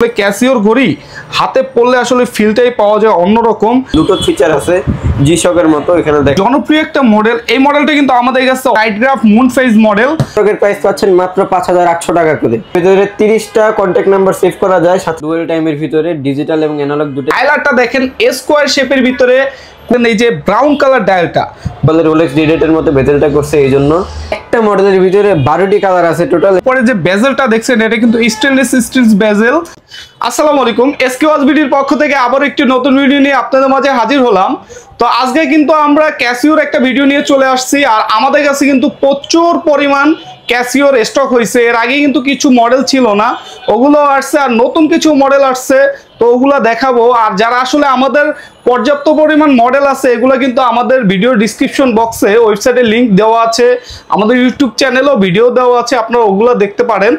ক্যাসিওর ঘড়ি হাতে পড়লে আসলে ফিলটাই পাওয়া যায় অন্যরকম। দুটো ফিচার আছে জি-শকের মতো। এখানে দেখেন জনপ্রিয় একটা মডেল। এই মডেলটা কিন্তু আমাদের কাছে টাইগ্রাফ মুন ফেজ মডেল। এর প্রাইস পাচ্ছেন মাত্র 5800 টাকা করে। ভিতরে 30টা কন্টাক্ট নাম্বার সেভ করা যায়, সাথে ডুয়াল টাইমের ভিতরে ডিজিটাল এবং অ্যানালগ দুটো। ডায়ালটা দেখেন স্কোয়ার শেপের ভিতরে, এই যে ব্রাউন কালার ডায়ালটা বলে রোলেক্স ডিরেটের মতো বেজেলটা করছে। এই জন্য একটা মডেলের ভিতরে 12টি কালার আছে টোটাল। পরে যে বেজেলটা দেখছেন এটা কিন্তু স্টেনলেস স্টিল বেজেল। আসসালামু আলাইকুম, এসকে ওয়াচ ভিডিওর পক্ষ থেকে আবার একটি নতুন ভিডিও নিয়ে আপনাদের মাঝে হাজির হলাম। তো আজকে কিন্তু আমরা ক্যাসিওর একটা ভিডিও নিয়ে চলে আসছি, আর আমাদের কাছে কিন্তু প্রচুর পরিমাণ ক্যাসিওর স্টক হয়েছে। এর আগে কিন্তু কিছু মডেল ছিল না, ওগুলো আসছে, আর নতুন কিছু মডেল আসছে, তো ওগুলো দেখাবো। আর যারা আসলে আমাদের পর্যাপ্ত পরিমাণ মডেল আছে, এগুলো কিন্তু আমাদের ভিডিও ডিসক্রিপশন বক্সে ওয়েবসাইটের লিঙ্ক দেওয়া আছে, আমাদের ইউটিউব চ্যানেলেও ভিডিও দেওয়া আছে, আপনারা ওগুলো দেখতে পারেন।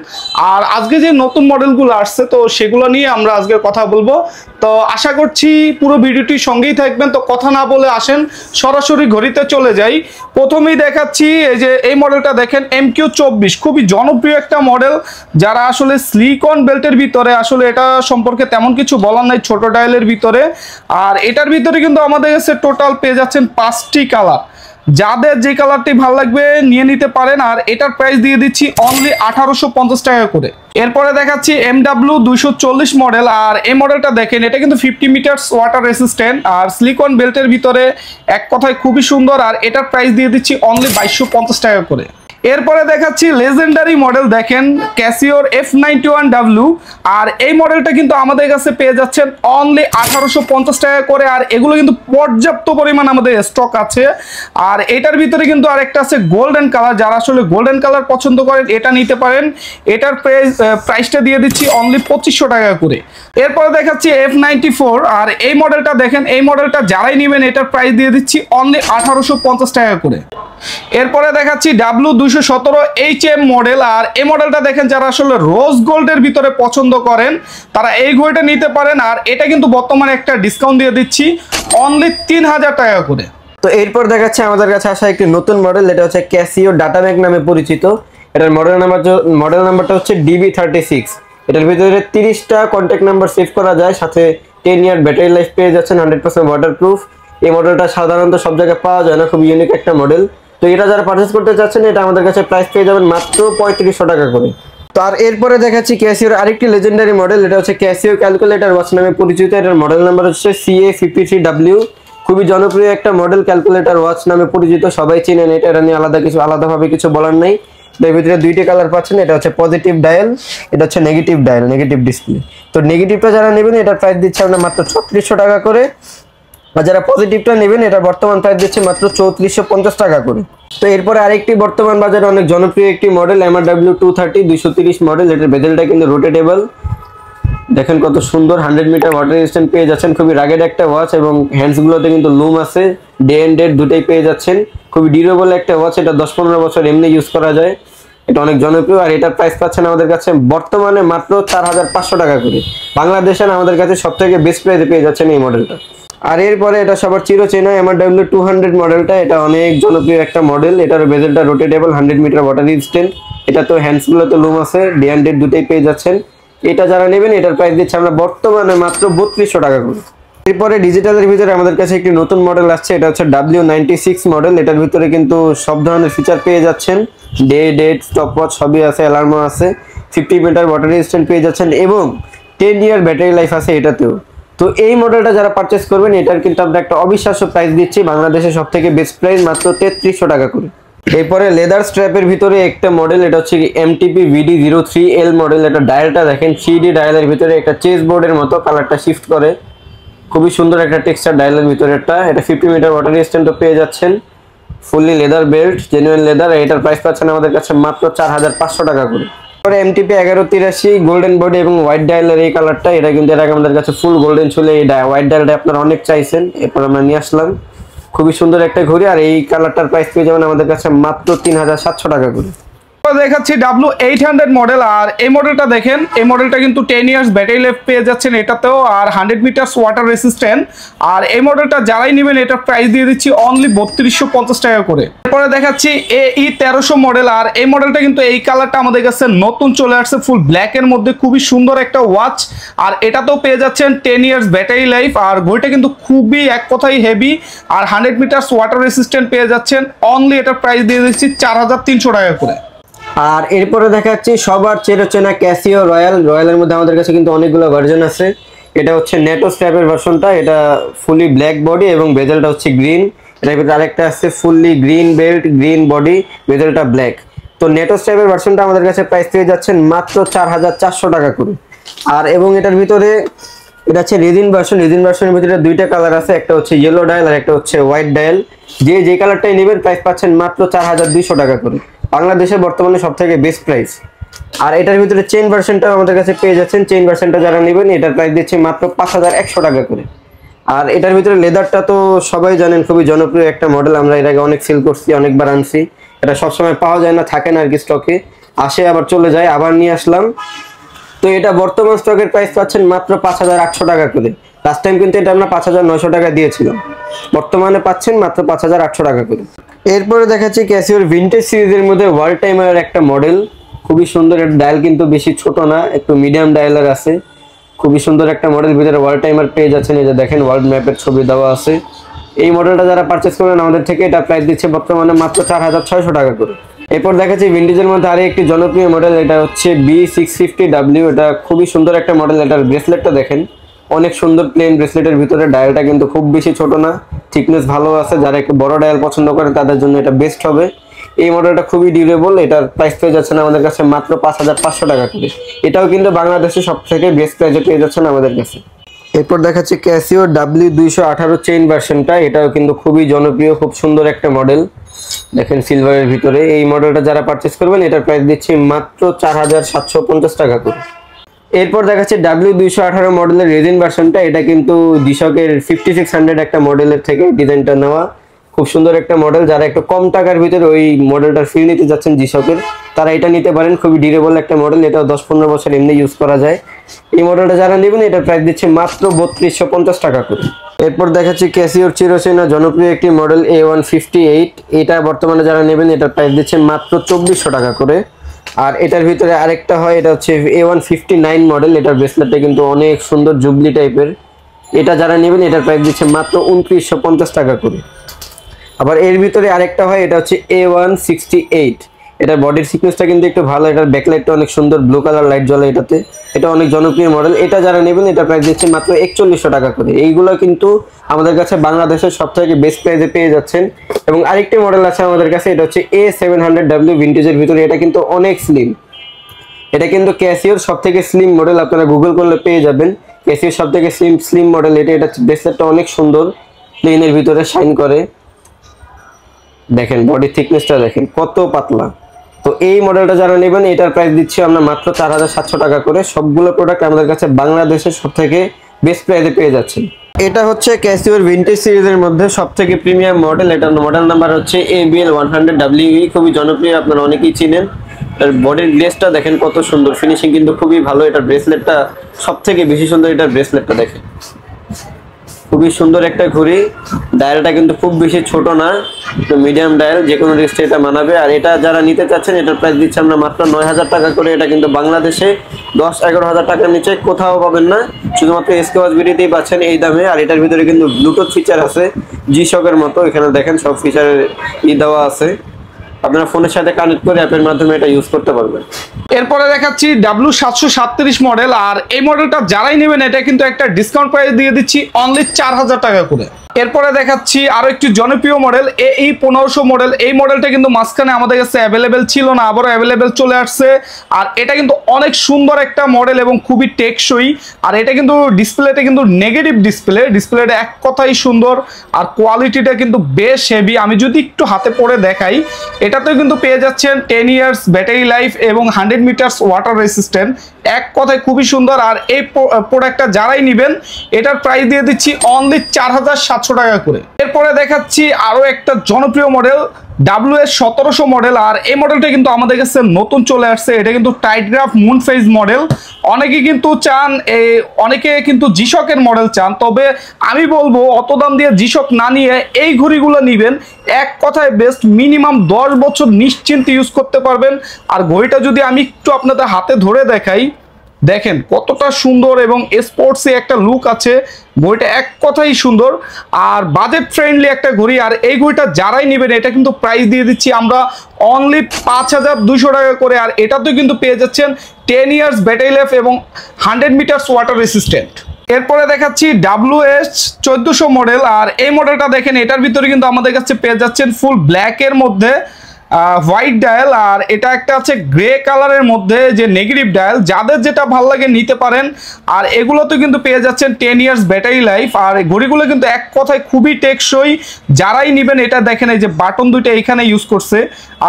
আর আজকে যে নতুন মডেলগুলো আসছে, তো সেগুলো নিয়ে আমরা আজকে কথা বলবো। তো আশা করছি পুরো ভিডিওটি সঙ্গেই থাকবেন। তো কথা না বলে আসেন সরাসরি ঘড়িতে চলে যাই। প্রথমেই দেখাচ্ছি এই যে এই মডেলটা দেখেন, MQ24, খুবই জনপ্রিয় একটা মডেল। যারা আসলে সিলিকন বেল্টের ভিতরে, আসলে এটা সম্পর্কে তেমন কিছু বলার নাই, ছোট ডায়ালের ভিতরে। আর এটার ভিতরে কিন্তু আমাদের কাছে টোটাল পেয়ে যাচ্ছেন 5টি কালার। যাদের যে কালারটি ভালো লাগবে নিয়ে নিতে পারেন। আর এটার প্রাইস দিয়ে দিচ্ছি অনলি 1850 টাকা করে। এরপরে দেখাচ্ছি MW240 মডেল। আর এই মডেলটা দেখেন, এটা কিন্তু 50 মিটার্স ওয়াটার রেসিস্ট্যান্ট আর সিলিকন বেল্টের ভিতরে, এক কথায় খুবই সুন্দর। আর এটার প্রাইস দিয়ে দিচ্ছি অনলি 2250 টাকা করে। এরপরে দেখাচ্ছি লেজেন্ডারি মডেল, দেখেন ক্যাসিওর F91W। আর এই মডেলটা কিন্তু আমাদের কাছে পেয়ে যাচ্ছেন অনলি 1850 টাকা করে। আর এগুলো কিন্তু পর্যাপ্ত পরিমাণ আমাদের স্টক আছে। আর এটার ভিতরে কিন্তু আরেকটা আছে গোল্ডেন কালার, যারা আসলে গোল্ডেন কালার পছন্দ করেন এটা নিতে পারেন। এটার প্রাইসটা দিয়ে দিচ্ছি অনলি 2500 টাকা করে। এরপরে দেখাচ্ছি F94। আর এই মডেলটা দেখেন, এই মডেলটা যারাই নেবেন এটার প্রাইস দিয়ে দিচ্ছি অনলি 1850 টাকা করে। এরপরে দেখাচ্ছি W217HM মডেল। আর এই মডেলটা দেখেন, যারা আসলে রোজ গোল্ডের ভিতরে পছন্দ করেন তারা এই ঘড়িটা নিতে পারেন। আর এটা কিন্তু বর্তমানে একটা ডিসকাউন্ট দিয়ে দিচ্ছি অনলি 3000 টাকা করে। তো এরপর দেখাচ্ছে আমাদের কাছে আসা একটি নতুন মডেল, এটা হচ্ছে ক্যাসিও ডাটাম্যাক নামে পরিচিত। এটার মডেল নাম্বারটা হচ্ছে DB36। এটার ভিতরে 30টা কন্ট্যাক্ট নাম্বার সেভ করা যায়, সাথে 10 ইয়ার ব্যাটারি লাইফ পেয়ে যাচ্ছেন, 100% ওয়াটারপ্রুফ। এই মডেলটা সাধারণত সব জায়গায় পাওয়া যায় না, খুব ইউনিক একটা মডেল। তো এটা যারা পারচেজ করতে চাচ্ছেন, এটা আমাদের কাছে প্রাইস পেয়ে যাবেন মাত্র 3500 টাকা করে। তো আর এরপরে দেখাচ্ছি ক্যাসিওর আরেকটি লেজেন্ডারি মডেল, এটা হচ্ছে ক্যাসিও ক্যালকুলেটর ওয়াচ নামে পরিচিত। এটার মডেল নাম্বার হচ্ছে CA53W। খুবই জনপ্রিয় একটা মডেল, ক্যালকুলেটর ওয়াচ নামে পরিচিত, সবাই চিনেন এটা। এটা নিয়ে আলাদাভাবে কিছু বলার নাই। এর ভিতরে 2টি কালার পাচ্ছেন, এটা হচ্ছে পজিটিভ ডায়াল, এটা হচ্ছে নেগেটিভ ডায়াল, নেগেটিভ ডিসপ্লে। তো নেগেটিভটা যারা নেবেন এটার প্রাইস দিচ্ছে আমরা মাত্র 3600 টাকা করে। আর যারা পজিটিভটা নেবেন এটার বর্তমান প্রাইস দিচ্ছে মাত্র 3450 টাকা করে। তো এরপরে আরেকটি বর্তমান বাজারে অনেক জনপ্রিয় একটি মডেল, MRW230 230 মডেল। এটার বেজেলটা কিন্তু রোটেটেবল, দেখেন কত সুন্দর। 100 মিটার ওয়াটার রেজিস্ট্যান্ট পেয়ে যাচ্ছেন, খুবই রাগেড একটা ওয়াচ, এবং হ্যান্ডসগুলোতে কিন্তু লুম আছে, ডে এন্ড ডেট দুটোই পেয়ে যাচ্ছেন। খুবই ডিউরেবল একটা ওয়াচ, এটা 10-15 বছর এমনি ইউজ করা যায়, এটা অনেক জনপ্রিয়। আর এটার প্রাইস পাচ্ছেন আমাদের কাছে বর্তমানে মাত্র 4500 টাকা করে। বাংলাদেশের আমাদের কাছে সবথেকে বেস্ট প্রাইসে পেয়ে যাচ্ছেন এই মডেলটা। আর এরপরে এটা সবার চিরচেনা MRW200 মডেলটা, এটা অনেক জনপ্রিয় একটা মডেল। এটার বেজেলটা রোটেটেবল, 100 মিটার ওয়াটার রেজিস্ট্যান্ট, এটা তো হ্যান্ডসগুলোতে লুম আছে, ডে এন্ড ডেট দুটোই পেয়ে যাচ্ছেন। এটা যারা নেবেন এটার প্রাইস দিচ্ছে আমরা বর্তমানে মাত্র 3200 টাকা করে। এরপরে ডিজিটালের ভিতরে আমাদের কাছে একটি নতুন মডেল আসছে, এটা হচ্ছে W96 মডেল। এটার ভিতরে কিন্তু সব ধরনের ফিচার পেয়ে যাচ্ছেন, ডে ডেট স্টপ ওয়াচ সবই আছে, অ্যালার্মও আছে, 50 মিটার ওয়াটার রেজিস্ট্যান্ট পেয়ে যাচ্ছেন, এবং 10 ইয়ার ব্যাটারি লাইফ আছে এটাতেও। তো এই মডেলটা যারা পারচেস করবেন এটার কিন্তু আমরা একটা অবিশ্বাস্য প্রাইস দিচ্ছি, বাংলাদেশের সব থেকে বেস্ট প্রাইস মাত্র 3300 টাকা করে। এরপরে লেদার স্ট্র্যাপের ভিতরে একটা মডেল, এটা হচ্ছে MTP VD03L মডেল। এটা ডায়ালটা দেখেন, 3D ডায়ালের ভিতরে একটা চেস বোর্ডের মতো, কালারটা শিফট করে, খুবই সুন্দর একটা টেক্সচার ডায়ালের ভিতরে। এটা 50 মিটার ওয়াটার রেজিস্ট্যান্টও পেয়ে যাচ্ছেন, fully leather belt, genuine leather. এটার প্রাইস পাচ্ছেন আমাদের কাছে মাত্র 4500 টাকা করে। পরে MTP 1183 গোল্ডেন বডি এবং হোয়াইট ডায়ালের এই কালারটা, এটা কিন্তু এর আগে আমাদের কাছে ফুল গোল্ডেন ছিল, এই হোয়াইট ডায়ালটা আপনারা অনেক চাইছেন, এরপর আমরা নিয়ে আসলাম। খুবই সুন্দর একটা ঘড়ি। আর এই কালারটার প্রাইস পেয়ে যাবেন আমাদের কাছে মাত্র 3700 টাকা করে। দেখাচ্ছি W800 মডেল। আর এই মডেলটা দেখেন, এই মডেলটা কিন্তু 10 ইয়ার্স ব্যাটারি লাইফ পেয়ে যাচ্ছেন এটাতেও, আর 100 মিটার্স ওয়াটার রেসিস্ট্যান্ট। আর এই মডেলটা যারাই নেবেন এটার প্রাইস দিয়ে দিচ্ছি অনলি 3250 টাকা করে। এরপরে দেখাচ্ছি AE 1300 মডেল, আর এই মডেলটা কিন্তু এই কালারটা আমাদের কাছে নতুন চলে আসছে, ফুল ব্ল্যাক এর মধ্যে, খুবই সুন্দর একটা ওয়াচ। আর এটাতেও পেয়ে যাচ্ছেন 10 ইয়ার্স ব্যাটারি লাইফ, আর ঘড়িটা কিন্তু খুবই এক কথাই হেভি, আর 100 মিটার্স ওয়াটার রেসিস্ট্যান্ট পেয়ে যাচ্ছেন। অনলি এটার প্রাইস দিয়ে দিচ্ছি 4300 টাকা করে। আর এরপরে দেখাচ্ছি সবার চেনা ক্যাসিও রয়্যালের মধ্যে আমাদের কাছে কিন্তু অনেকগুলো ভার্জন আছে। এটা হচ্ছে নেটো স্ট্র্যাপের ভার্সনটা, এটা ফুলি ব্ল্যাক বডি এবং বেজেলটা হচ্ছে গ্রিন। এটার ভিতরে আরেকটা আছে fully green belt, green body, বেজেলটা ব্ল্যাক। তো নেটো স্ট্র্যাপের ভার্সনটা আমাদের কাছে প্রাইস পেয়ে যাচ্ছেন মাত্র 4400 টাকা করে। আর এবং এটার ভিতরে এটা হচ্ছে রেজিন ভার্সনের ভিতরে দুইটা কালার আছে, একটা হচ্ছে ইয়েলো ডায়াল আর একটা হচ্ছে হোয়াইট ডায়াল। যে কালারটাই নেবেন প্রাইস পাচ্ছেন মাত্র 4200 টাকা করে, বাংলাদেশে বর্তমানে সবথেকে বেস্ট প্রাইস। আর এটার ভিতরে চেইন ভার্সনটা আমাদের কাছে পেয়ে যাচ্ছেন, চেইন ভার্সনটা যারা নেবেন এটার প্রাইস দিচ্ছে মাত্র 5100 টাকা করে। আর এটার ভিতরে লেদারটা তো সবাই জানেন খুবই জনপ্রিয় একটা মডেল, আমরা এর আগে অনেক সেল করছি, অনেকবার আনছি। এটা সবসময় পাওয়া যায় না, থাকে না আর কি স্টকে, আসে আবার চলে যায়, আবার নিয়ে আসলাম। তো এটা বর্তমান স্টকের প্রাইস পাচ্ছেন মাত্র 5800 টাকা করে। লাস্ট টাইম কিন্তু এটা আমরা 5900 টাকা দিয়েছিলাম, বর্তমানে পাচ্ছেন মাত্র 5800 টাকা করে। এরপরে দেখাচ্ছি ক্যাসিওর ভিনটেজ সিরিজের মধ্যে ওয়ার্ল্ড টাইমারের একটা মডেল, খুবই সুন্দর। এর ডায়াল কিন্তু বেশি ছোট না, একটু মিডিয়াম ডায়ালার আছে, খুবই সুন্দর একটা মডেল। ভিতরে ওয়ার্ল্ড টাইমার পেয়ে যাচ্ছেন, এই যে দেখেন ওয়ার্ল্ড ম্যাপের ছবি দেওয়া আছে। এই মডেলটা যারা পারচেস করবেন আমাদের থেকে, এটা প্রাইস দিচ্ছে বর্তমানে মাত্র 4600 টাকা করে। এরপর দেখাচ্ছি ভিনটেজের মধ্যে আরো একটি জনপ্রিয় মডেল, এটা হচ্ছে B650W। এটা খুবই সুন্দর একটা মডেল। এটার ব্রেসলেটটা দেখেন, অনেক সুন্দর প্লেন ব্রেসলেটের ভিতরে, ডায়ালটা কিন্তু খুব বেশি ছোট না, থিকনেস ভালো আছে। যারা একটু বড় ডায়াল পছন্দ করেন তাদের জন্য এটা বেস্ট হবে। এই মডেলটা খুবই ডিউরেবল, এটার প্রাইস পেয়ে যাচ্ছেন আমাদের কাছে মাত্র 5500 টাকা করে। এটাও কিন্তু বাংলাদেশে সব থেকে বেস্ট প্রাইসে পেয়ে যাচ্ছেন আমাদের কাছে। এরপর দেখাচ্ছি ক্যাসিও W218 চেইন ভার্সনটা, এটাও কিন্তু খুবই জনপ্রিয়, খুব সুন্দর একটা মডেল। দেখেন সিলভারের ভিতরে, এই মডেলটা যারা পারচেস করবেন এটার প্রাইস দিচ্ছি মাত্র 4750 টাকা করে। এরপর দেখাচ্ছে W218 মডেলের রেজিন ভার্সনটা, এটা কিন্তু জিশকের 5600 একটা মডেলের থেকে ডিজাইনটা নেওয়া, খুব সুন্দর একটা মডেল। যারা একটু কম টাকার ভিতরে ওই মডেলটার ফিল নিতে যাচ্ছেন জিশকের, তারা এটা নিতে পারেন, খুবই ডিউরেবল একটা মডেল। এটাও 10-15 বছর এমনি ইউজ করা যায়। এই মডেলটা যারা নেবেন এটার প্রাইস দিচ্ছে মাত্র 3250 টাকা করে। এরপর দেখাচ্ছি ক্যাসিওর চিরচেনা জনপ্রিয় একটি মডেল A158, এটা বর্তমানে যারা নেবেন এটার প্রাইস দিচ্ছে মাত্র 2400 টাকা করে। আর এটার ভিতরে আরেকটা হয়, এটা হচ্ছে A159 মডেল, এটার ব্রেসলেটটা কিন্তু অনেক সুন্দর জুবলি টাইপের। এটা যারা নেবেন এটার প্রাইস দিচ্ছে মাত্র 2950 টাকা করে। আবার এর ভিতরে আরেকটা হয়, এটা হচ্ছে A168, এটার বডির থিকনেসটা কিন্তু একটু ভালো, এটার ব্যাকলাইটটা অনেক সুন্দর, ব্লু কালার লাইট জ্বলে এটাতে, এটা অনেক জনপ্রিয় মডেল। এটা যারা নেবেন এটার প্রাইস দিচ্ছে মাত্র 4100 টাকা করে। এইগুলো কিন্তু আমাদের কাছে বাংলাদেশের সবথেকে বেস্ট প্রাইসে পেয়ে যাচ্ছেন। এবং আরেকটি মডেল আছে আমাদের কাছে, এটা হচ্ছে A700W ভিনটেজের ভিতরে, এটা কিন্তু অনেক স্লিম, এটা কিন্তু ক্যাসিওর সবথেকে স্লিম মডেল, আপনারা গুগল করলে পেয়ে যাবেন ক্যাসিওর সবথেকে স্লিম মডেল এটা। এটা ব্রেসলেটটা অনেক সুন্দর, প্লেনের ভিতরে শাইন করে, দেখেন বডি থিকনেসটা দেখেন কত পাতলা। তো এই মডেলটা যারা নেবেন এটার প্রাইস দিচ্ছি আমরা মাত্র 4700 টাকা করে। সবগুলো প্রোডাক্ট আমাদের কাছে বাংলাদেশের সবথেকে বেস্ট প্রাইসে পেয়ে যাচ্ছেন। এটা হচ্ছে ক্যাসিওর ভিনটেজ সিরিজের মধ্যে সবথেকে প্রিমিয়াম মডেল, এটার মডেল নাম্বার হচ্ছে ABL100WE, খুবই জনপ্রিয়, আপনারা অনেকেই চিনেন। এর বডির গ্লেজটা দেখেন কত সুন্দর, ফিনিশিং কিন্তু খুবই ভালো। এটার ব্রেসলেটটা সবথেকে বেশি সুন্দর, এটার ব্রেসলেটটা দেখেন খুবই সুন্দর একটা ঘড়ি। ডায়ালটা কিন্তু খুব বেশি ছোট না, তো মিডিয়াম ডায়াল, যে কোনো রিস্টে এটা মানাবে। আর এটা যারা নিতে চাচ্ছেন এটার প্রাইস দিচ্ছি আমরা মাত্র 9000 টাকা করে। এটা কিন্তু বাংলাদেশে 10-11 টাকার নিচে কোথাও পাবেন না, শুধুমাত্র এসকে ওয়াচ ভিডিওতেই পাচ্ছেন এই দামে। আর এটার ভিতরে কিন্তু ব্লুটুথ ফিচার আছে জিশকের মতো, এখানে দেখেন সব ফিচারের দেওয়া আছে, আপনারা ফোনের সাথে কানেক্ট করে অ্যাপের মাধ্যমে এটা ইউজ করতে পারবেন। এরপরে দেখাচ্ছি W737 মডেল, আর এই মডেলটা যারাই নেবেন এটা কিন্তু একটা ডিসকাউন্ট প্রাইস দিয়ে দিচ্ছি অনলি 4000 টাকা করে। এরপরে দেখাচ্ছি আরো একটি জনপ্রিয় মডেল AE1500 মডেল। এই মডেলটা কিন্তু মাঝখানে আমাদের কাছে অ্যাভেলেবেল ছিল না, আবারও অ্যাভেলেবেল চলে আসছে। আর এটা কিন্তু অনেক সুন্দর একটা মডেল এবং খুবই টেকসই। আর এটা কিন্তু ডিসপ্লেটা কিন্তু নেগেটিভ ডিসপ্লেটা এক কথাই সুন্দর, আর কোয়ালিটিটা কিন্তু বেশ হেভি। আমি যদি একটু হাতে পরে দেখাই, এটাতেও কিন্তু পেয়ে যাচ্ছেন 10 ইয়ার্স ব্যাটারি লাইফ এবং 100 মিটার্স ওয়াটার রেসিস্ট্যান্ট, এক কথায় খুবই সুন্দর। আর এই প্রোডাক্টটা যারাই নেবেন এটার প্রাইস দিয়ে দিচ্ছি অনলি 4700 টাকা করে। এরপরে দেখাচ্ছি আরো একটা জনপ্রিয় মডেল WS 1700 মডেল। আর এই মডেলটা কিন্তু আমাদের কাছে নতুন চলে আসছে, এটা কিন্তু tight graph moon phase model. অনেকে কিন্তু চান অনেকে কিন্তু জিশকের মডেল চান, তবে আমি বলবো অত দাম দিয়ে জিশক না নিয়ে এই ঘড়িগুলো নিবেন, এক কথায় বেস্ট। মিনিমাম 10 বছর নিশ্চিন্তে ইউজ করতে পারবেন। আর ঘড়িটা যদি আমি একটু আপনাদের হাতে ধরে দেখাই, দেখেন কতটা সুন্দর এবং স্পোর্টসি একটা লুক আছে ঘড়িটা, এক কথাই সুন্দর আর বাজেট ফ্রেন্ডলি একটা ঘড়ি। আর এই ঘড়িটা যারাই নেবেন এটা কিন্তু প্রাইস দিয়ে দিচ্ছি আমরা অনলি 5200 টাকা করে। আর এটাতেও কিন্তু পেয়ে যাচ্ছেন 10 ইয়ার্স ব্যাটারি লাইফ এবং 100 মিটার্স ওয়াটার রেসিস্ট্যান্ট। এরপরে দেখাচ্ছি WS 1400 মডেল। আর এই মডেলটা দেখেন, এটার ভিতরে কিন্তু আমাদের কাছে পেয়ে যাচ্ছেন ফুল ব্ল্যাকের মধ্যে হোয়াইট ডায়াল, আর এটা একটা আছে গ্রে কালারের মধ্যে যে নেগেটিভ ডায়াল। যাদের যেটা ভালো লাগে নিতে পারেন। আর এগুলোতে কিন্তু পেয়ে যাচ্ছেন 10 ইয়ার্স ব্যাটারি লাইফ। আর ঘড়িগুলো কিন্তু এক কথায় খুবই টেকসই, যারাই নেবেন। এটা দেখেন এই যে বাটন দুইটা এইখানে ইউজ করছে,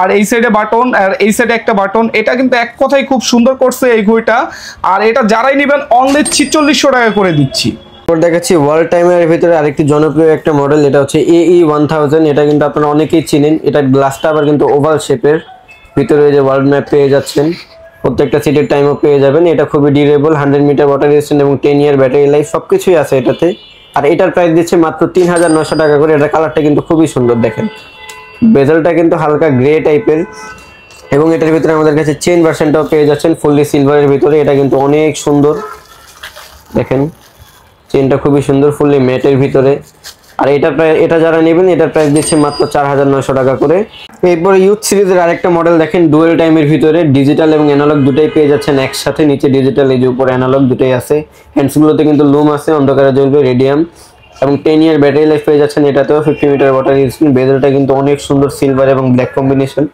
আর এই সাইডে বাটন আর এই সাইডে একটা বাটন, এটা কিন্তু এক কথায় খুব সুন্দর করছে এই ঘড়িটা। আর এটা যারাই নেবেন অনলি 4600 টাকা করে দিচ্ছি। দেখাচ্ছি ওয়ার্ল্ড টাইমের ভিতরে আরেকটি জনপ্রিয় একটা মডেল, এটা হচ্ছে AE1000। এটা কিন্তু আপনারা অনেকেই চিনেন। এটা গ্লাসটা আবার কিন্তু ওভাল শেপের, ভিতরে যে ওয়ার্ল্ড ম্যাপ পেয়ে যাচ্ছেন, প্রত্যেকটা সিটের টাইমও পেয়ে যাবেন। এটা খুবই ডিউরেবল, 100 মিটার ওয়াটার রেজিস্ট্যান্ট এবং 10 ইয়ার ব্যাটারি লাইফ সবকিছুই আছে এটাতে। আর এটার প্রাইস দিচ্ছে মাত্র 3900 টাকা করে। এটা কালারটা কিন্তু খুবই সুন্দর, দেখেন বেজেলটা কিন্তু হালকা গ্রে টাইপের এবং এটার ভিতরে আমাদের কাছে চেন ভার্সনটাও পেয়ে যাচ্ছেন ফুললি সিলভারের ভিতরে। এটা কিন্তু অনেক সুন্দর, দেখেন চেনটা খুবই সুন্দর ফুললি ম্যাটের ভিতরে। আর এটা যারা নেবেন এটার প্রাইস দিচ্ছে মাত্র 4900 টাকা করে। এরপরে ইউথ সিরিজের আরেকটা মডেল দেখেন, ডুয়েল টাইমের ভিতরে ডিজিটাল এবং অ্যানালগ দুটাই পেয়ে যাচ্ছেন একসাথে। নিচে ডিজিটাল, এই যে উপরে অ্যানালগ, দুটাই আছে। হ্যান্ডসগুলোতে কিন্তু লুম আছে, অন্ধকারে জ্বলবে, রেডিয়াম এবং 10 ইয়ার ব্যাটারি লাইফ পেয়ে যাচ্ছেন। এটাতেও 50 মিটার ওয়াটার রেজিস্ট্যান্ট। বেজেলটা কিন্তু অনেক সুন্দর সিলভার এবং ব্ল্যাক কম্বিনেশন।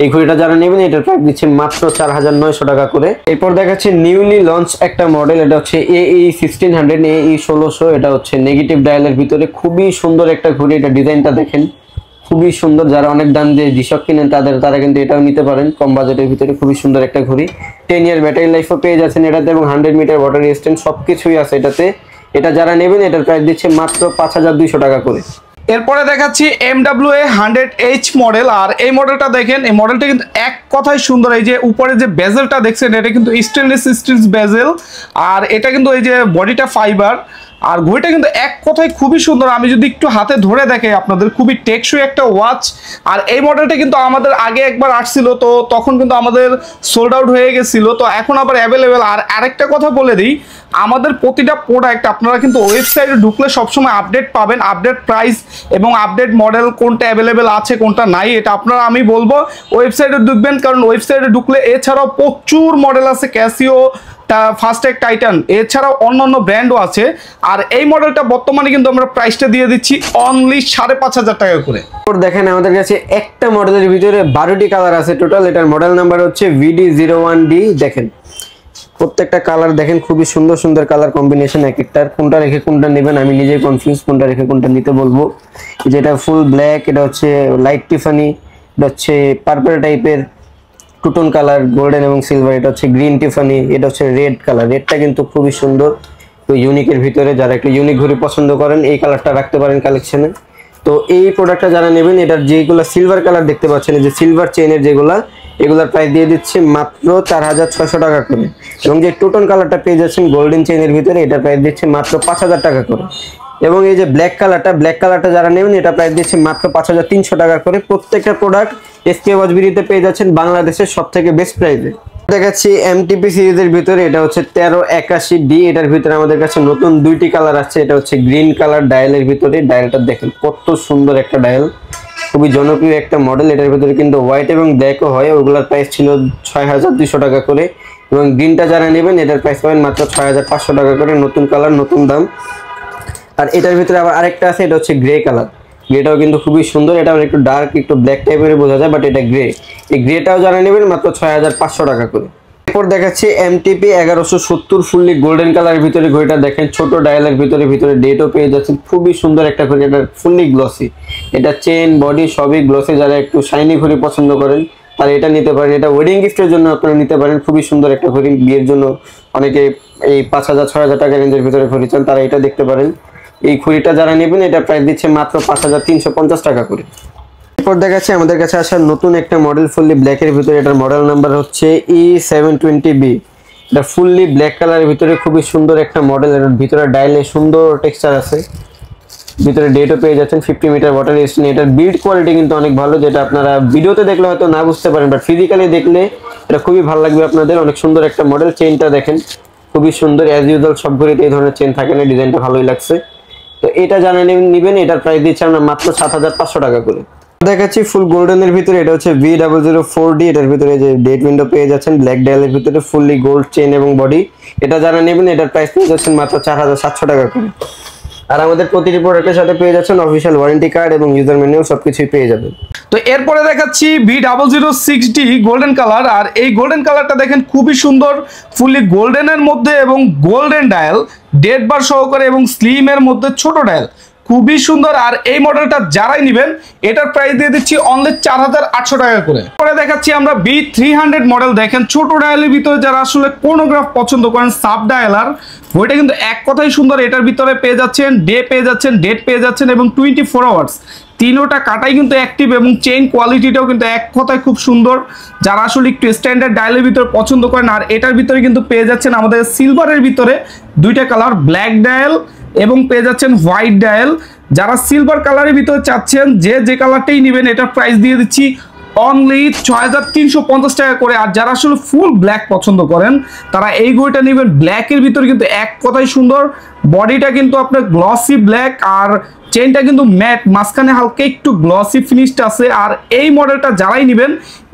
এই ঘড়িটা যারা নেবেন এটার প্রাইস দিচ্ছে মাত্র 4900 টাকা করে। এরপর দেখাচ্ছে নিউলি লঞ্চ একটা মডেল, এটা হচ্ছে AE1600 AE1600। এটা হচ্ছে নেগেটিভ ডায়ালের ভিতরে খুবই সুন্দর একটা ঘড়ি। এটা ডিজাইনটা দেখেন খুবই সুন্দর। যারা অনেক দাম দিয়ে জিশক কিনেন তারা কিন্তু এটাও নিতে পারেন কম বাজেটের ভিতরে। খুবই সুন্দর একটা ঘড়ি, 10 ইয়ার ব্যাটারি লাইফও পেয়ে যাচ্ছেন এটাতে এবং 100 মিটার ওয়াটার রেজিস্ট্যান্ট সবকিছুই আছে এটাতে। এটা যারা নেবেন এটার প্রাইস দিচ্ছে মাত্র 5200 টাকা করে। এরপরে দেখাচ্ছি MWA 100H মডেল। আর এই মডেলটা দেখেন, এই মডেলটা কিন্তু এক কথায় সুন্দর। এই যে উপরে যে বেজেলটা দেখছেন এটা কিন্তু স্টেনলেস স্টিল বেজেল, আর এটা কিন্তু এই যে বডিটা ফাইবার। আর ঘড়িটা কিন্তু এক কথায় খুবই সুন্দর। আমি যদি একটু হাতে ধরে দেখাই আপনাদের, খুবই টেকসই একটা ওয়াচ। আর এই মডেলটা কিন্তু আমাদের আগে একবার আসছিল, তো তখন কিন্তু আমাদের সোল্ড আউট হয়ে গেছিল, তো এখন আবার অ্যাভেলেবেল। আর আরেকটা কথা বলে দিই, আমাদের প্রতিটা প্রোডাক্ট আপনারা কিন্তু ওয়েবসাইটে ঢুকলে সবসময় আপডেট পাবেন, আপডেট প্রাইস এবং আপডেট মডেল কোনটা অ্যাভেলেবেল আছে কোনটা নাই, এটা আপনারা আমি বলবো ওয়েবসাইটে ঢুকবেন। কারণ ওয়েবসাইটে ঢুকলে এছাড়াও প্রচুর মডেল আছে, ক্যাসিও, ফাস্টট্যাগ, টাইটান, এছাড়াও অন্যান্য ব্র্যান্ডও আছে। আর এই মডেলটা বর্তমানে কিন্তু আমরা প্রাইসটা দিয়ে দিচ্ছি অনলি 5500 টাকা করে। দেখেন আমাদের কাছে একটা মডেলের ভিতরে 12টি কালার আছে টোটাল। এটার মডেল নাম্বার হচ্ছে VD01D। দেখেন প্রত্যেকটা কালার দেখেন খুবই সুন্দর সুন্দর কালার কম্বিনেশন। এক একটার কোনটা রেখে কোনটা নেবেন আমি নিজেই কনফিউজ, কোনটা রেখে কোনটা নিতে বলবো। যেটা ফুল ব্ল্যাক, এটা হচ্ছে লাইট টিফানি, এটা হচ্ছে পার্পল টাইপের টুটন কালার, গোল্ডেন এবং সিলভার, এটা হচ্ছে গ্রিন টিফানি, এটা হচ্ছে রেড কালার। রেডটা কিন্তু খুবই সুন্দর, তো ইউনিকের ভিতরে যারা একটু ইউনিক ঘড়ি পছন্দ করেন এই কালারটা রাখতে পারেন কালেকশনে। তো এই প্রোডাক্টটা যারা নেবেন এটার যেগুলো সিলভার কালার দেখতে পাচ্ছেন, যে সিলভার চেইনের যেগুলা, এগুলার প্রাইস দিয়ে দিচ্ছে মাত্র 4600 টাকা করে। এবং যে টুটন কালারটা পেয়ে যাচ্ছেন গোল্ডেন চেইনের ভিতরে, এটা প্রাইস দিচ্ছে মাত্র 5000 টাকা করে। এবং এই যে ব্ল্যাক কালারটা যারা নেবেন এটা প্রাইস দিচ্ছে মাত্র 5300 টাকা করে। প্রত্যেকটা প্রোডাক্ট এসকে ওয়াচ বিডিতে পেয়ে যাচ্ছেন বাংলাদেশের সবথেকে বেস্ট প্রাইসে। দেখাচ্ছি MTP সিরিজের ভিতরে, এটা হচ্ছে 1381D। এটার ভিতরে আমাদের কাছে নতুন দুইটি কালার আছে। এটা হচ্ছে গ্রিন কালার ডায়ালের ভিতরে, ডায়ালটা দেখেন কত সুন্দর একটা ডায়াল, খুবই জনপ্রিয় একটা মডেল। এটার ভিতরে কিন্তু হোয়াইট এবং ব্ল্যাকও হয়, ওগুলোর প্রাইস ছিল 6200 টাকা করে। এবং গ্রিনটা যারা নেবেন এটার প্রাইস পাবেন মাত্র 6500 টাকা করে। নতুন কালার, নতুন দাম। আর এটার ভিতরে আবার আরেকটা আছে, এটা হচ্ছে গ্রে কালার। গ্রেটাও কিন্তু খুবই সুন্দর, এটাও একটু ডার্ক, একটু ব্ল্যাক টাইপের বোঝা যায়, বাট এটা গ্রে। এই গ্রেটাও যারা নেবেন মাত্র 6500 টাকা করে। এরপর দেখাচ্ছি MTP 1170 ফুললি গোল্ডেন কালারের ভিতরে ঘড়িটা দেখেন, ছোট ডায়ালের ভিতরে ডেটও পেয়ে যাচ্ছেন। খুবই সুন্দর একটা ঘড়ি, এটা ফুললি গ্লসি, এটা চেন বডি সবই গ্লসি। যারা একটু শাইনি ঘড়ি পছন্দ করেন তারা এটা নিতে পারেন। এটা ওয়েডিং গিফটের জন্য আপনারা নিতে পারেন, খুবই সুন্দর একটা ঘড়ি। বিয়ের জন্য অনেকে এই 5000-6000 টাকা রেঞ্জের ভিতরে ঘড়ি চান, তারা এটা দেখতে পারেন। এই ঘড়িটা যারা নেবেন এটা প্রাইস দিচ্ছে মাত্র 5350 টাকা করে। এরপর দেখাচ্ছি আমাদের কাছে আসা নতুন একটা মডেল ফুললি ব্ল্যাকের ভিতরে। এটার মডেল নাম্বার হচ্ছে E720B। এটা ফুললি ব্ল্যাক কালারের ভিতরে খুবই সুন্দর একটা মডেল। এর ভিতরে ডায়ালে সুন্দর টেক্সচার আছে, ভিতরে ডেটও পেয়ে যাচ্ছেন, 50 মিটার ওয়াটার রেজিস্ট্যান্ট। এটার বিল্ড কোয়ালিটি কিন্তু অনেক ভালো, যেটা আপনারা ভিডিওতে দেখলে হয়তো না বুঝতে পারেন, বাট ফিজিক্যালি দেখলে এটা খুবই ভালো লাগবে আপনাদের। অনেক সুন্দর একটা মডেল। চেইনটা দেখেন খুবই সুন্দর, অ্যাজ ইউজুয়াল সব ঘড়িতে এই ধরনের চেইন থাকে না, ডিজাইনটা ভালোই লাগছে। তো এটা জানিয়ে নেবেন। এটার প্রাইস দিচ্ছি আমরা মাত্র 7500 টাকা করে। দেখাচ্ছি ফুল গোল্ডেনের ভিতরে। এটা হচ্ছে V004D। এটার ভিতরে যে ডেট উইন্ডো পেয়ে যাচ্ছেন, ব্ল্যাক ডায়ালের ভিতরে ফুললি গোল্ড চেইন এবং বডি। এটা যারা নেবেন এটার প্রাইস পেয়ে যাচ্ছেন মাত্র 4700 টাকা করে। আর আমাদের প্রতিটি প্রোডাক্টের সাথে পেয়ে যাচ্ছেন অফিশিয়াল ওয়ারেন্টি কার্ড এবং ইউজার ম্যানুয়াল, সবকিছুই পেয়ে যাবেন। তো এরপরে দেখাচ্ছি V006D গোল্ডেন কালার। আর এই গোল্ডেন কালারটা দেখেন খুবই সুন্দর, ফুললি গোল্ডেনের মধ্যে এবং গোল্ডেন ডায়াল, ডেট বার সহকারে এবং স্লিমের মধ্যে ছোট ডায়াল, খুবই সুন্দর। আর এই মডেলটা যারাই নেবেন এটার প্রাইস দিয়ে দিচ্ছি অনলি 4800 টাকা করে। পরে দেখাচ্ছি আমরা B300 মডেল। দেখেন ছোট ডায়ালের ভিতরে যারা আসলে কোনোগ্রাফ পছন্দ করেন, সাব ডায়ালার, ওইটা কিন্তু এক কথাই সুন্দর। এটার ভিতরে পেয়ে যাচ্ছেন ডে পেয়ে যাচ্ছেন, ডেট পেয়ে যাচ্ছেন এবং 24 আওয়ার্স, তিনোটা কাটাই কিন্তু অ্যাক্টিভ এবং চেইন কোয়ালিটিটাও কিন্তু এক কথায় খুব সুন্দর। যারা আসলে একটু স্ট্যান্ডার্ড ডায়ালের ভিতরে পছন্দ করেন। আর এটার ভিতরে কিন্তু পেয়ে যাচ্ছেন আমাদের সিলভারের ভিতরে দুইটা কালার, ব্ল্যাক ডায়াল এবং পেয়ে যাচ্ছেন হোয়াইট ডায়াল। যারা সিলভার কালারের ভিতরে চাচ্ছেন, যে কালারটাই নেবেন এটার প্রাইস দিয়ে দিচ্ছি অনলি 6350 টাকা করে। আর যারা আসলে ফুল ব্ল্যাক পছন্দ করেন তারা এই ঘড়িটা নেবেন। ব্ল্যাকের ভিতরে কিন্তু এক কথাই সুন্দর, বডিটা কিন্তু আপনার গ্লসি ব্ল্যাক আর চেইনটা কিন্তু ম্যাট, মাঝখানে হালকা একটু গ্লসি ফিনিশড আছে। আর এই মডেলটা যারাই নেবেন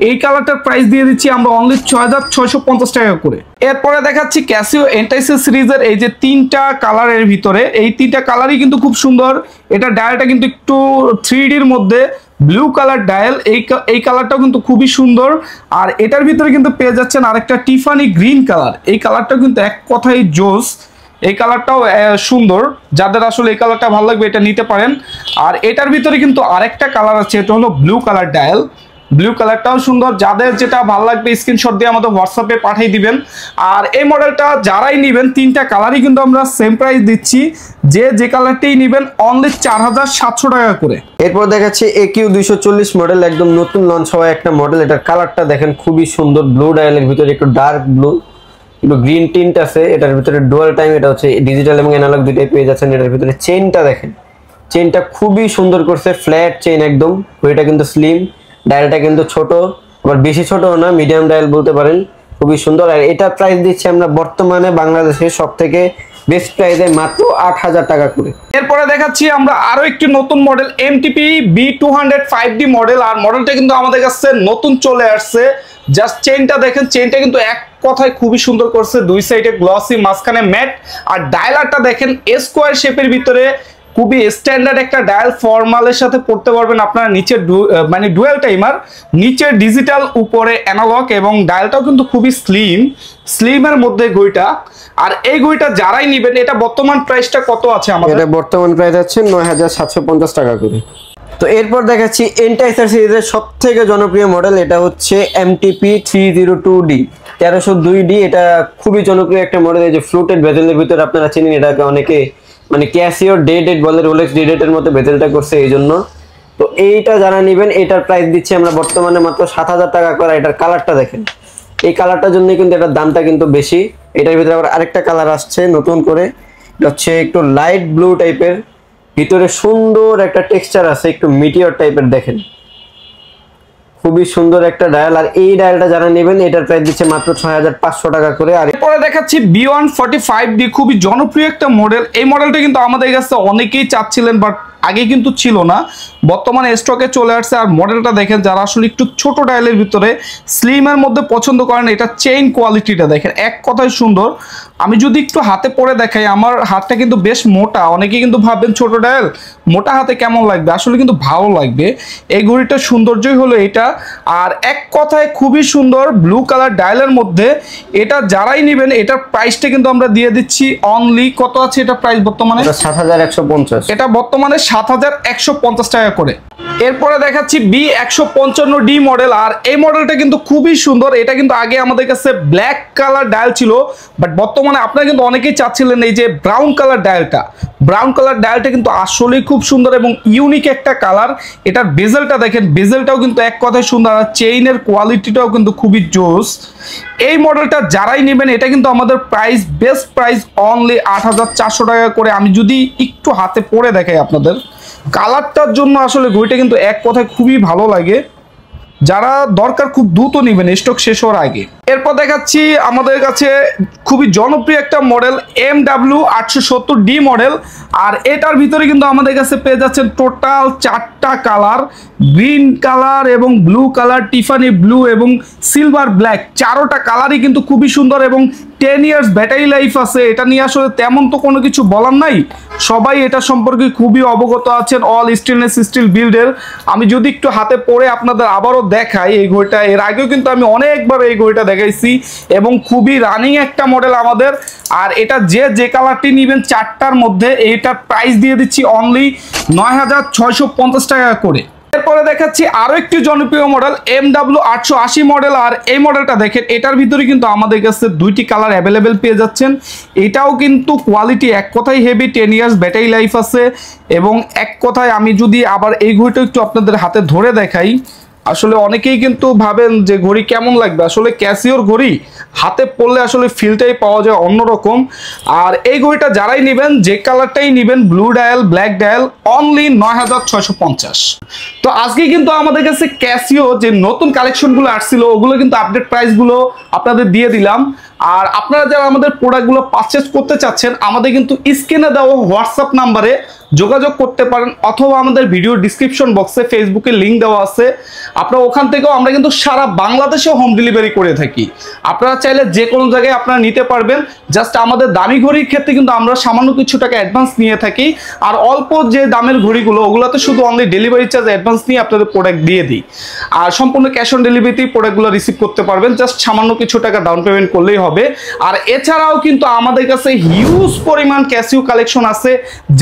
এই কালারটার প্রাইস দিয়ে দিচ্ছি আমরা অনলি 6650 টাকা করে। এরপরে দেখাচ্ছি ক্যাসিও এন্টাইসিস সিরিজের এই যে তিনটা কালারের ভিতরে, এই তিনটা কালারই কিন্তু খুব সুন্দর। এটা ডায়ালটা কিন্তু একটু 3Dর মধ্যে ব্লু কালার ডায়াল, এই কালারটাও কিন্তু খুবই সুন্দর। আর এটার ভিতরে কিন্তু পেয়ে যাচ্ছেন আরেকটা টিফানি গ্রিন কালার, এই কালারটাও কিন্তু এক কথাই জোস, এই কালারটাও সুন্দর। যাদের আসলে এই কালারটা ভালো লাগবে এটা নিতে পারেন। আর এটার ভিতরে কিন্তু আরেকটা কালার আছে, এটা হলো ব্লু কালার ডায়াল, ব্লু কালারটাও সুন্দর। যাদের যেটা ভালো লাগবে স্ক্রিনশট দিয়ে আমাদের হোয়াটসঅ্যাপে পাঠিয়ে দিবেন। আর এই মডেলটা যারাই নেবেন তিনটা কালারই কিন্তু আমরা সেম প্রাইস দিচ্ছি, যে কালারটাই নেবেন অনলি 4700 টাকা করে। এরপর দেখাচ্ছি AQ240 মডেল, একদম নতুন লঞ্চ হওয়া একটা মডেল। এটার কালারটা দেখেন খুবই সুন্দর, ব্লু ডায়ালের ভিতরে একটু ডার্ক ব্লু, একটু গ্রিন টিন্ট আছে। এটার ভিতরে ডুয়াল টাইম, এটা হচ্ছে ডিজিটাল এবং অ্যানালগ দুইটাই পেয়ে যাচ্ছেন। এটার ভিতরে চেইনটা দেখেন, চেইনটা খুবই সুন্দর করছে, ফ্ল্যাট চেইন একদম। ওইটা কিন্তু স্লিম, ডায়ালটা কিন্তু ছোট, আবার বেশি ছোট না, মিডিয়াম ডায়াল বলতে পারেন, খুবই সুন্দর। আর এটা প্রাইস দিচ্ছি আমরা বর্তমানে বাংলাদেশের সব থেকে বেস্ট প্রাইসে মাত্র 8000 টাকা করে। এরপরে দেখাচ্ছি আমরা আরো একটি নতুন মডেল MTP B205D মডেল। আর মডেলটা কিন্তু আমাদের কাছে নতুন চলে আসছে। জাস্ট চেইনটা দেখেন, চেইনটা কিন্তু এক কথায় খুবই সুন্দর করছে, দুই সাইডে গ্লসি, মাঝখানে ম্যাট। আর ডায়ালারটা দেখেন স্কোয়ার শেপের ভিতরে, খুবই স্ট্যান্ডার্ড একটা ডায়াল, ফর্মালের সাথে পড়তে পারবেন আপনারা। নিচে মানে ডুয়াল টাইমার, নিচে ডিজিটাল, উপরে অ্যানালগ এবং ডায়ালটাও কিন্তু খুবই স্লিমের মধ্যে ঘড়িটা। আর এই ঘড়িটা যারাই নেবেন এটা বর্তমান প্রাইসটা কত আছে আমাদের? এটা বর্তমান প্রাইস আছে 9750 টাকা করে। তো এরপর দেখাচ্ছি এন্টাইসার সিরিজের সবথেকে জনপ্রিয় মডেল, এটা হচ্ছে MTP 302D 1302D। এটা খুবই জনপ্রিয় একটা মডেল। এই যে ফ্লুটেড বেজেলের ভিতরে আপনারা চিনেন, এটাকে অনেকে মানে ক্যাসিও ডেট বলে, রোলেক্স ডেটের মতো বেজেলটা করছে এই জন্য। তো এইটা যারা নেবেন এটার প্রাইস দিচ্ছি আমরা বর্তমানে মাত্র 7000 টাকা করে। এটার কালারটা দেখেন, এই কালারটার জন্য কিন্তু এটার দামটা কিন্তু বেশি। এটার ভিতরে আবার আরেকটা কালার আসছে নতুন করে, এটা হচ্ছে একটু লাইট ব্লু টাইপের, ভিতরে সুন্দর একটা টেক্সচার আছে, একটু মিটিওর টাইপের দেখেন, খুবই সুন্দর একটা ডায়াল। আর এই ডায়ালটা যারা নেবেন এটার প্রাইস দিচ্ছে মাত্র 6500 টাকা করে। আর এরপরে দেখাচ্ছি B145D, খুবই জনপ্রিয় একটা মডেল। এই মডেলটা কিন্তু আমাদের কাছে অনেকেই চাচ্ছিলেন, বাট আগে কিন্তু ছিল না, বর্তমানে স্টকে চলে আসছে। আর মডেলটা দেখেন, যারা আসলে একটু ছোট ডায়ালের ভিতরে স্লিমের মধ্যে পছন্দ করেন, এটা চেইন কোয়ালিটিটা দেখেন এক কথায় সুন্দর। আমি যদি একটু হাতে পরে দেখাই, আমার হাতটা কিন্তু বেশ মোটা। অনেকেই কিন্তু ভাববেন ছোট ডায়াল মোটা হাতে কেমন লাগবে, আসলে কিন্তু ভালো লাগবে। এই ঘড়িটার সৌন্দর্যই হলো এটা। আর এক কথায় খুবই সুন্দর ব্লু কালার ডায়ালের মধ্যে। এটা যারাই নেবেন এটার প্রাইসটা কিন্তু আমরা দিয়ে দিচ্ছি অনলি, কত আছে এটা প্রাইস বর্তমানে? 7150। এটা বর্তমানে 7150 টাকা করে। এরপরে দেখাচ্ছি B155D মডেল। আর এই মডেলটা কিন্তু খুবই সুন্দর। এটা কিন্তু আগে আমাদের কাছে ব্ল্যাক কালার ডায়াল ছিল, বাট বর্তমানে আপনারা কিন্তু অনেকেই চাচ্ছিলেন এই যে ব্রাউন কালার ডায়ালটা। ব্রাউন কালার ডায়ালটা কিন্তু আসলেই খুব সুন্দর এবং ইউনিক একটা কালার। এটার বেজেলটা দেখেন, বেজেলটাও কিন্তু এক কথায় সুন্দর, আর চেইনের কোয়ালিটিটাও কিন্তু খুবই জোস। এই মডেলটা যারাই নেবেন, এটা কিন্তু আমাদের প্রাইস, বেস্ট প্রাইস অনলি 8,400 টাকা করে। আমি যদি একটু হাতে পরে দেখাই আপনাদের, কালারটার জন্য আসলে ঘড়িটা কিন্তু এক কথায় খুবই ভালো লাগে। যারা দরকার খুব দ্রুত নেবেন, স্টক শেষ হওয়ার আগে। এরপর দেখাচ্ছি আমাদের কাছে খুবই জনপ্রিয় একটা মডেল MW 870D মডেল। আর এটার ভিতরে কিন্তু আমাদের কাছে পেয়ে যাচ্ছেন টোটাল 4টা কালার, গ্রিন কালার এবং ব্লু কালার, টিফানি ব্লু এবং সিলভার ব্ল্যাক। 4টা কালারই কিন্তু খুবই সুন্দর এবং 10 ইয়ার্স ব্যাটারি লাইফ আছে। এটা নিয়ে আসলে তেমন তো কোনো কিছু বলার নাই, সবাই এটা সম্পর্কে খুবই অবগত আছেন। অল স্টেনলেস স্টিল বিল্ডের। আমি যদি একটু হাতে পরে আপনাদের আবারও দেখাই এই ঘড়িটা, এর আগেও কিন্তু আমি অনেকবার এই ঘড়িটা দেখাইছি এবং খুবই রানিং একটা মডেল আমাদের। আর এটা যে কালারটি নেবেন 4টার মধ্যে, এইটার প্রাইস দিয়ে দিচ্ছি অনলি 9,650 টাকা করে। এরপরে দেখাচ্ছি আরো একটি জনপ্রিয় মডেল MW 880 মডেল। আর এই মডেলটা দেখেন, এটার ভিতরে কিন্তু আমাদের কাছে 2টি কালার অ্যাভেলেবেল পেয়ে যাচ্ছেন। এটাও কিন্তু কোয়ালিটি এক কথায় হেভি, 10 ইয়ার্স ব্যাটারি লাইফ আছে এবং এক কথায় আমি যদি আবার এই ঘড়িটা একটু আপনাদের হাতে ধরে দেখাই, আসলে অনেকেই কিন্তু ভাবেন যে ঘড়ি কেমন লাগবে, আসলে ক্যাসিওর ঘড়ি হাতে পড়লে আসলে ফিলটাই পাওয়া যায় অন্যরকম। আর এই ঘড়িটা যারাই নেবেন, যে কালারটাই নেবেন, blue dial, black dial, only 9,650। তো আজকে কিন্তু আমাদের কাছে ক্যাসিও যে নতুন কালেকশনগুলো আসছিল, ওগুলো কিন্তু আপডেট প্রাইসগুলো আপনাদের দিয়ে দিলাম। আর আপনারা যারা আমাদের প্রোডাক্টগুলো পারচেস করতে চাচ্ছেন, আমাদের কিন্তু স্ক্রিনে দেওয়া হোয়াটসঅ্যাপ নাম্বারে যোগাযোগ করতে পারেন, অথবা আমাদের ভিডিও ডিসক্রিপশন বক্সে ফেসবুকে লিঙ্ক দেওয়া আছে, আপনারা ওখান থেকেও আমরা কিন্তু সারা বাংলাদেশে হোম ডেলিভারি করে থাকি। আপনারা চাইলে যে কোনো জায়গায় আপনারা নিতে পারবেন। জাস্ট আমাদের দামি ঘড়ির ক্ষেত্রে কিন্তু আমরা সামান্য কিছু টাকা অ্যাডভান্স নিয়ে থাকি, আর অল্প যে দামের ঘড়িগুলো ওগুলোতে শুধু অনলি ডেলিভারি চার্জ অ্যাডভান্স নিয়ে আপনাদের প্রোডাক্ট দিয়ে দিই। আর সম্পূর্ণ ক্যাশ অন ডেলিভারিতেই প্রোডাক্টগুলো রিসিভ করতে পারবেন, জাস্ট সামান্য কিছু টাকা ডাউন পেমেন্ট করলেই হবে। আর এছাড়াও কিন্তু আমাদের কাছে হিউজ পরিমাণ ক্যাসিও কালেকশন আছে।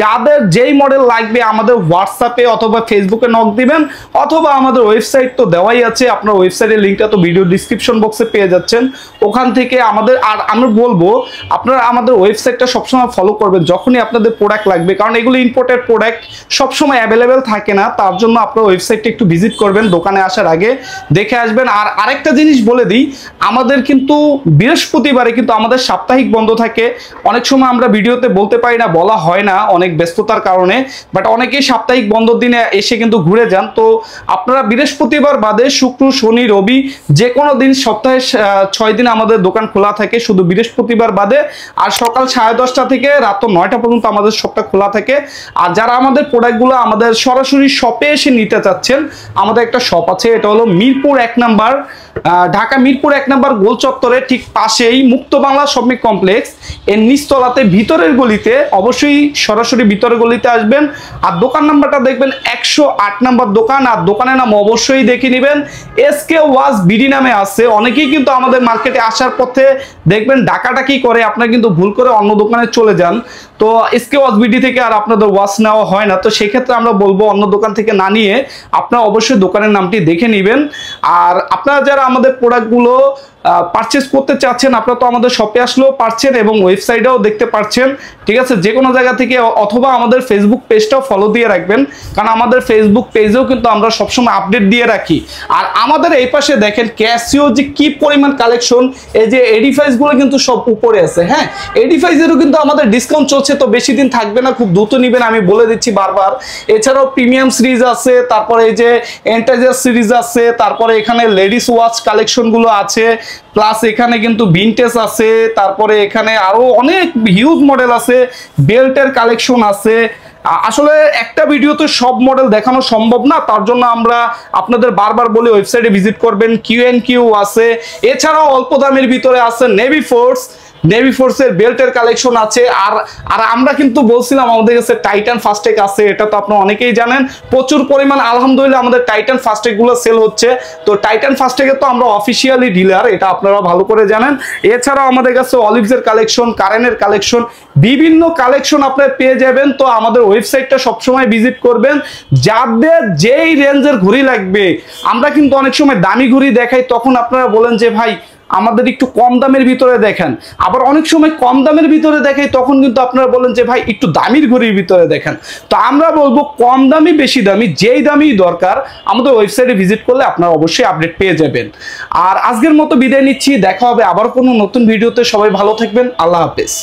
যাদের যেই মডেল লাগবে আমাদের হোয়াটসঅ্যাপে অথবা ফেসবুকে নক দিবেন, অথবা আমাদের ওয়েবসাইট তো দেওয়াই আছে, আপনার ওয়েবসাইটের লিঙ্কটা তো ভিডিও ডিসক্রিপশন বক্সে পেয়ে যাচ্ছেন, ওখান থেকে আমাদের। আর আমরা বলবো আপনারা আমাদের ওয়েবসাইটটা সবসময় ফলো করবেন যখনই আপনাদের প্রোডাক্ট লাগবে, কারণ এগুলো ইম্পোর্টেড প্রোডাক্ট, সবসময় অ্যাভেলেবেল থাকে না। তার জন্য আপনার ওয়েবসাইটটা একটু ভিজিট করবেন, দোকানে আসার আগে দেখে আসবেন। আর আরেকটা জিনিস বলে দিই, আমাদের কিন্তু বৃহস্পতিবারে কিন্তু আমাদের সাপ্তাহিক বন্ধ থাকে। অনেক সময় আমরা ভিডিওতে বলতে পারি না, বলা হয় না অনেক ব্যস্ততার কারণে, বাট অনেকেই সাপ্তাহিক বন্ধর দিনে এসে কিন্তু ঘুরে যান। তো আপনারা বৃহস্পতিবার বাদে শুক্র, শনি, রবি যে কোনো দিন, সপ্তাহে 6 দিন আমাদের দোকান খোলা থাকে, শুধু বৃহস্পতিবার বাদে। আর সকাল 10:30 থেকে রাত 9টা পর্যন্ত আমাদের শপটা খোলা থাকে। আর যারা আমাদের প্রোডাক্টগুলো আমাদের সরাসরি শপে এসে নিতে চাচ্ছেন, আমাদের একটা শপ আছে, এটা হলো মিরপুর 1 নাম্বার, ঢাকা মিরপুর 1 নাম্বার গোল চত্বরের ঠিক পাশেই মুক্ত বাংলা শপিং কমপ্লেক্স, এর নিচতলাতে ভিতরের গলিতে, অবশ্যই সরাসরি ভিতরের গলিতে আসবেন। আর দোকান নাম্বারটা দেখবেন 108 নাম্বার দোকান। আর দোকানের নাম অবশ্যই দেখে নেবেন, SK ওয়াচ বিডি নামে আছে। অনেকেই কিন্তু আমাদের মার্কেটে আসার পথে দেখবেন ডাকাডাকি করে, আপনারা কিন্তু ভুল করে অন্য দোকানে চলে যান, তো SK ওয়াচ বিডি থেকে আর আপনাদের ওয়াচ নেওয়া হয় না। তো সেক্ষেত্রে আমরা বলবো অন্য দোকান থেকে না নিয়ে আপনারা অবশ্যই দোকানের নামটি দেখে নেবেন। আর আপনারা যারা আমাদের প্রোডাক্টগুলো পারচেস করতে চাচ্ছেন, আপনারা তো আমাদের শপে আসলেও পারছেন এবং ওয়েবসাইটেও দেখতে পাচ্ছেন, ঠিক আছে, যে কোনো জায়গা থেকে। অথবা আমাদের ফেসবুক পেজটাও ফলো দিয়ে রাখবেন, কারণ আমাদের ফেসবুক পেজেও কিন্তু আমরা সবসময় আপডেট দিয়ে রাখি। আর আমাদের এই পাশে দেখেন ক্যাসিও যে কি পরিমাণ কালেকশন, এই যে এডিফাইসগুলো কিন্তু সব উপরে আছে। হ্যাঁ, এডিফাইসেরও কিন্তু আমাদের ডিসকাউন্ট চলছে, তো বেশি দিন থাকবে না, খুব দ্রুত নেবেন, আমি বলে দিচ্ছি বারবার। এছাড়াও প্রিমিয়াম সিরিজ আছে, তারপরে এই যে এন্টারজার সিরিজ আছে, তারপরে এখানে লেডিস ওয়াচ কালেকশনগুলো আছে, প্লাস এখানে কিন্তু ভিনটেজ আছে, তারপরে এখানে আরো অনেক হিউজ মডেল আছে, বেল্টের কালেকশন আছে। আসলে একটা ভিডিওতে সব মডেল দেখানো সম্ভব না, তার জন্য আমরা আপনাদের বারবার বলি ওয়েবসাইটে ভিজিট করবেন। কিউ আছে, এছাড়াও অল্প দামের ভিতরে আছে নেভি ফোর্সের বেল্টের কালেকশন আছে। আর আমরা কিন্তু বলছিলাম আমাদের কাছে টাইটান ফাস্টেক আছে, এটা তো আপনারা অনেকেই জানেন, প্রচুর পরিমাণ আলহামদুলিল্লাহ আমাদের টাইটান ফাস্টেক গুলো সেল হচ্ছে। তো টাইটান ফাস্টেকের তো আমরা অফিসিয়ালি ডিলার, এটা আপনারা ভালো করে জানেন। এছাড়াও আমাদের কাছে অলিভসের কালেকশন, কারেনের কালেকশন, বিভিন্ন কালেকশন আপনারা পেয়ে যাবেন। তো আমাদের ওয়েবসাইটটা সবসময় ভিজিট করবেন, যাদের যেই রেঞ্জের ঘড়ি লাগবে। আমরা কিন্তু অনেক সময় দামি ঘড়ি দেখাই, তখন আপনারা বলেন যে ভাই আমাদের একটু কম দামের ভিতরে দেখেন, আবার অনেক সময় কম দামের ভিতরে দেখাই তখন কিন্তু আপনারা বলেন যে ভাই একটু দামির ঘড়ির ভিতরে দেখেন। তো আমরা বলবো কম দামি বেশি দামি যেই দামি দরকার আমাদের ওয়েবসাইটে ভিজিট করলে আপনারা অবশ্যই আপডেট পেয়ে যাবেন। আর আজকের মতো বিদায় নিচ্ছি, দেখা হবে আবার কোনো নতুন ভিডিওতে। সবাই ভালো থাকবেন, আল্লাহ হাফেজ।